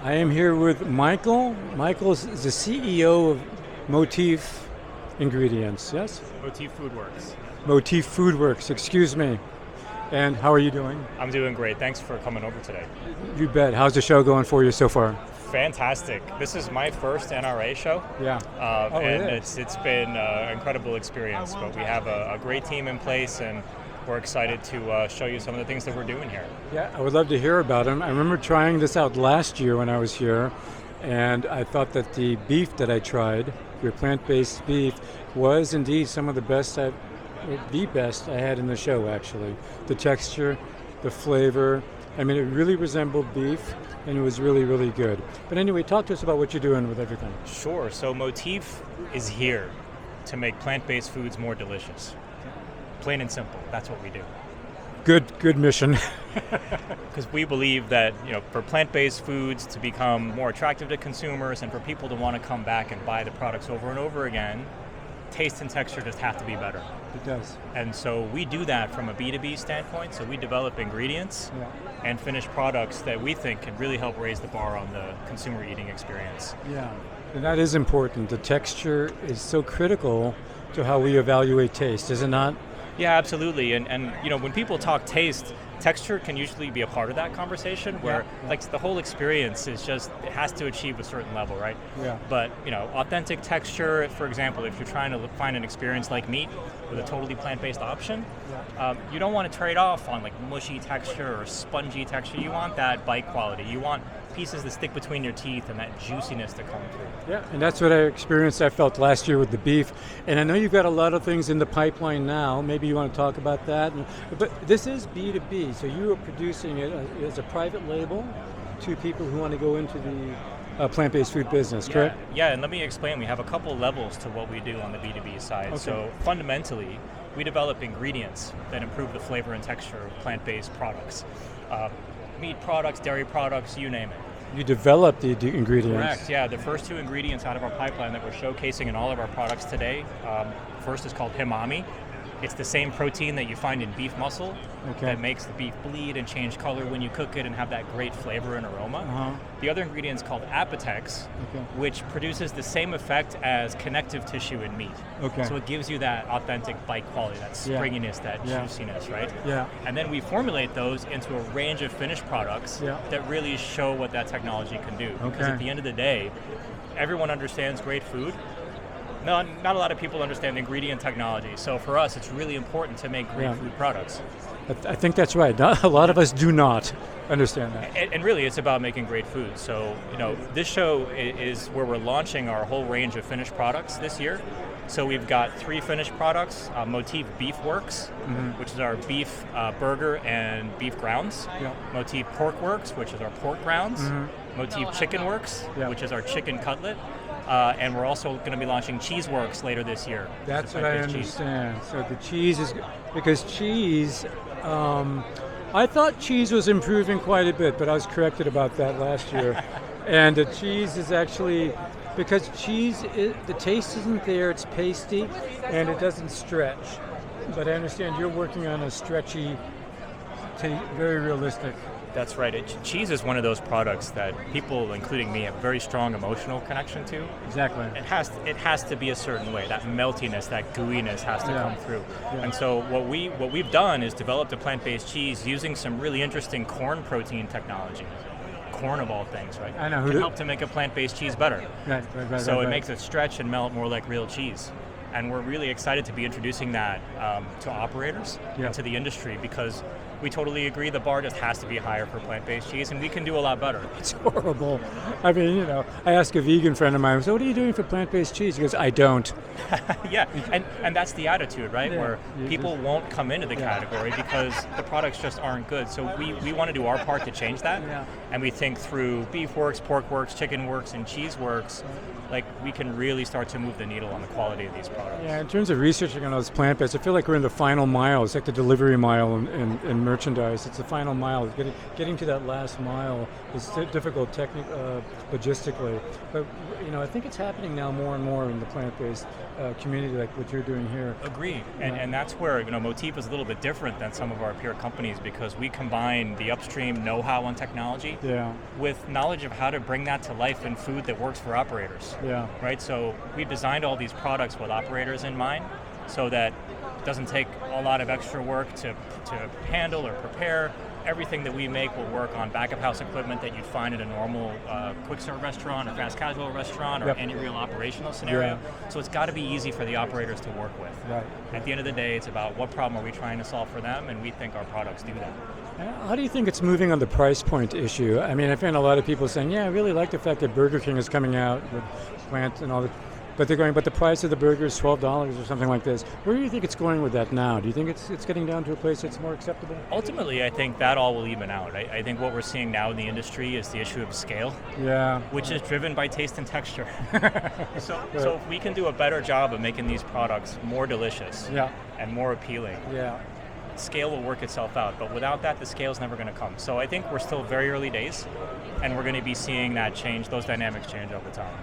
I am here with Michael. Michael is the CEO of Motif Ingredients, yes? Motif FoodWorks. Motif FoodWorks, excuse me. And how are you doing? I'm doing great. Thanks for coming over today. You bet. How's the show going for you so far? Fantastic. This is my first NRA show. Yeah. It's been an incredible experience. But we have a great team in place, and we're excited to show you some of the things that we're doing here. Yeah, I would love to hear about them. I remember trying this out last year when I was here, and I thought that the beef that I tried, your plant-based beef, was indeed some of the best I had in the show, actually. The texture, the flavor, I mean, it really resembled beef, and it was really, really good. But anyway, talk to us about what you're doing with everything. Sure. So Motif is here to make plant-based foods more delicious. Plain and simple. That's what we do. Good mission. Because we believe that, for plant-based foods to become more attractive to consumers and for people to want to come back and buy the products over and over again, taste and texture just have to be better. It does. And so we do that from a B2B standpoint. So we develop ingredients and finished products that we think can really help raise the bar on the consumer eating experience. Yeah, and that is important. The texture is so critical to how we evaluate taste, is it not? Yeah, absolutely. And when people talk taste, texture can usually be a part of that conversation where like the whole experience is just, it has to achieve a certain level, right? Yeah. But, authentic texture, for example, if you're trying to find an experience like meat with a totally plant-based option, you don't want to trade off on like mushy texture or spongy texture. You want that bite quality. You want pieces that stick between your teeth and that juiciness to come through. Yeah, and that's what I felt last year with the beef. And I know you've got a lot of things in the pipeline now. Maybe you want to talk about that. But this is B2B, so you are producing it as a private label to people who want to go into the plant-based food business, correct? Yeah, and let me explain. We have a couple levels to what we do on the B2B side. Okay. So fundamentally, we develop ingredients that improve the flavor and texture of plant-based products. Meat products, dairy products, you name it. You develop the ingredients. Correct, yeah. The first two ingredients out of our pipeline that we're showcasing in all of our products today, first is called himami. It's the same protein that you find in beef muscle that makes the beef bleed and change color when you cook it and have that great flavor and aroma. The other ingredient is called Apotex, which produces the same effect as connective tissue in meat. So it gives you that authentic bite quality, that springiness, that juiciness, right? Yeah. And then we formulate those into a range of finished products that really show what that technology can do. Because at the end of the day, everyone understands great food. Not a lot of people understand ingredient technology. So for us, it's really important to make great food products. I think that's right. A lot of us do not understand that. And really, it's about making great food. So, this show is where we're launching our whole range of finished products this year. So we've got 3 finished products, Motif FoodWorks, which is our beef burger and beef grounds. Motif FoodWorks, which is our pork grounds. Motif ChickenWorks, which is our chicken cutlet. And we're also going to be launching CheeseWorks later this year. That's what I understand. So the cheese is, because cheese, I thought cheese was improving quite a bit, but I was corrected about that last year. And the cheese is actually, because cheese, the taste isn't there, it's pasty, and it doesn't stretch. But I understand you're working on a stretchy, very realistic. That's right. Cheese is one of those products that people, including me, have a very strong emotional connection to. Exactly. It has to be a certain way. That meltiness, that gooiness has to come through. And so what we've done is developed a plant-based cheese using some really interesting corn protein technology. Corn of all things, right? I know. Can help to make a plant-based cheese better. Right. So it makes it stretch and melt more like real cheese. And we're really excited to be introducing that to operators and to the industry, because we totally agree the bar just has to be higher for plant-based cheese, and we can do a lot better. It's horrible. I mean, I asked a vegan friend of mine, so what are you doing for plant-based cheese? He goes, I don't. And that's the attitude, right? Where people won't come into the category because the products just aren't good. So we want to do our part to change that. And we think through BeefWorks, PorkWorks, ChickenWorks, and CheeseWorks, like we can really start to move the needle on the quality of these products. Yeah, in terms of researching on those plant-based, I feel like we're in the final mile. It's like the delivery mile in merchandise. It's the final mile. Getting to that last mile is difficult logistically. But I think it's happening now more and more in the plant-based community, like what you're doing here. Agreed, and that's where Motif is a little bit different than some of our peer companies, because we combine the upstream know-how on technology with knowledge of how to bring that to life in food that works for operators. Yeah. Right. So we've designed all these products with operators in mind, so that it doesn't take a lot of extra work to handle or prepare. Everything that we make will work on back-of-house equipment that you'd find in a normal quick-serve restaurant or fast-casual restaurant or any real operational scenario. So it's got to be easy for the operators to work with. Right. At the end of the day, it's about what problem are we trying to solve for them, and we think our products do that. How do you think it's moving on the price point issue? I mean, I find a lot of people saying, I really like the fact that Burger King is coming out with plant and all that. But they're going, but the price of the burger is $12 or something like this. Where do you think it's going with that now? Do you think it's getting down to a place that's more acceptable? Ultimately, I think that all will even out. I think what we're seeing now in the industry is the issue of scale, which is driven by taste and texture. So if we can do a better job of making these products more delicious and more appealing, scale will work itself out. But without that, the scale's never going to come. So I think we're still very early days, and we're going to be seeing that change, those dynamics change over time.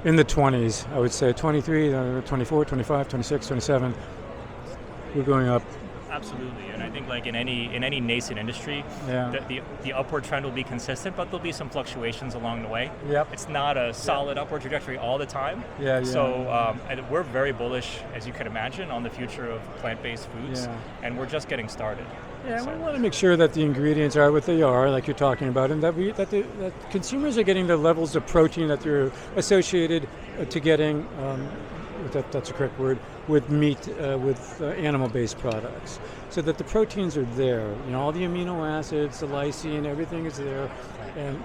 In the 20s, I would say 23, 24, 25, 26, 27, we're going up. Absolutely, and I think like in any nascent industry, the upward trend will be consistent, but there'll be some fluctuations along the way. Yep. It's not a solid upward trajectory all the time. So we're very bullish, as you can imagine, on the future of plant-based foods, and we're just getting started. Yeah, we want to make sure that the ingredients are what they are, like you're talking about, and that consumers are getting the levels of protein that they're associated to getting, if that's a correct word, with meat, with animal-based products, so that the proteins are there. All the amino acids, the lysine, everything is there, and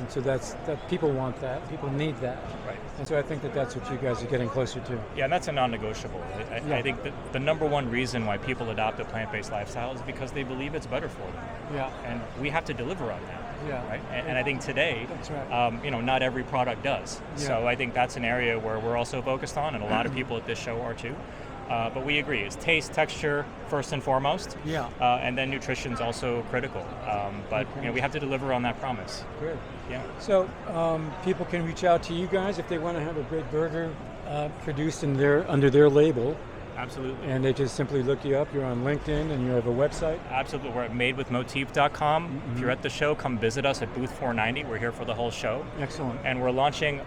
so that people want that, people need that. Right. And so I think that's what you guys are getting closer to. Yeah, and that's a non-negotiable. I think that the number one reason why people adopt a plant-based lifestyle is because they believe it's better for them. Yeah. And we have to deliver on that. Yeah. Right. And I think today, that's right. Not every product does. Yeah. So I think that's an area where we're also focused on, and a lot of people at this show are too. But we agree, it's taste, texture first and foremost. Yeah. And then nutrition's also critical. But we have to deliver on that promise. Good. Yeah. So people can reach out to you guys if they want to have a great burger produced under their label. Absolutely. And they just simply look you up. You're on LinkedIn and you have a website. Absolutely. We're at madewithmotif.com. Mm-hmm. If you're at the show, come visit us at booth 490. We're here for the whole show. Excellent. And we're launching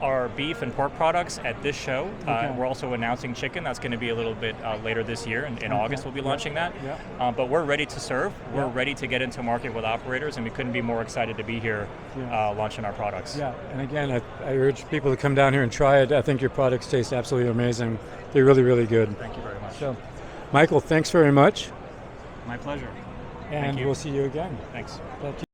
our beef and pork products at this show. Okay. We're also announcing chicken. That's going to be a little bit later this year. In August, we'll be launching that. Yeah. But we're ready to serve. We're ready to get into market with operators, and we couldn't be more excited to be here launching our products. Yeah, and again, I urge people to come down here and try it. I think your products taste absolutely amazing. They're really, really good. Thank you very much. So, Michael, thanks very much. My pleasure. And we'll see you again. Thanks. Thank you.